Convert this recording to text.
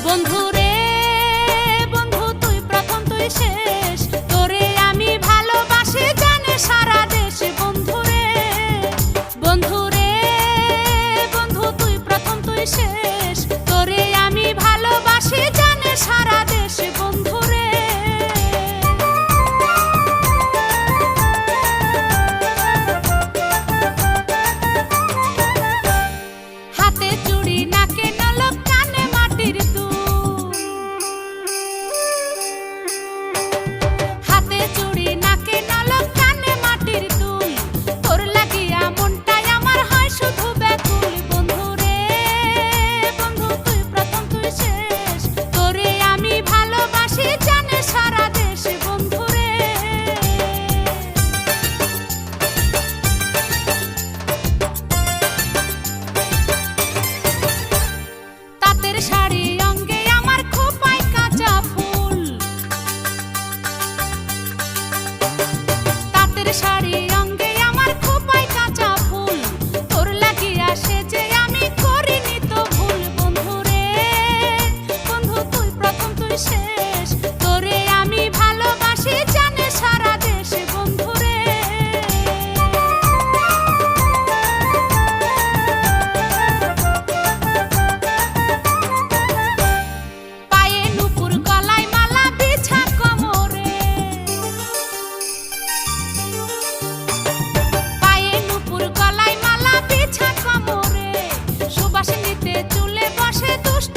বন্ধুরে বন্ধু তুই প্রথম তুই শেষ, তোরে আমি ভালোবাসি জানে সারা দেশ। বন্ধুরে বন্ধুরে বন্ধু তুই প্রথম তুই শেষ, তোরে আমি ভালোবাসি জানে সারা দেশ। বন্ধুরে হাতে চুড়ি নাকে নলক কানে মাটির দুল, হাতে চুড়ি নাকে নলক কানে মাটির দুল, তোর লাগিয়া মনটাই আমার হয় শুধু ব্যাকুল। বন্ধুরে বন্ধু তুই প্রথম তুই শেষ, তোরে আমি ভালোবাসি জানে সারা দেশ। বন্ধুরে তাঁতের শাড়ি অঙ্গে আমার খোপায় কাঁচা ফুল, তাঁতের শাড়ি অঙ্গে আমার খোপায় কাঁচা ফুল, তোর লাগিয়া সেজে আমি করিনি তো ভুল। বন্ধুরে বন্ধু তুই প্রথম তুই শেষ, তোরে আমি ভালোবাসি জানে সারা দেশ। বন্ধুরে পায়ে নুপুর গলায় মালা বিছা কোমরে, পায়ে নুপুর গলায় মালা বিছা কোমরে, সুবাসিনীতে চুলে বসে দুষ্ট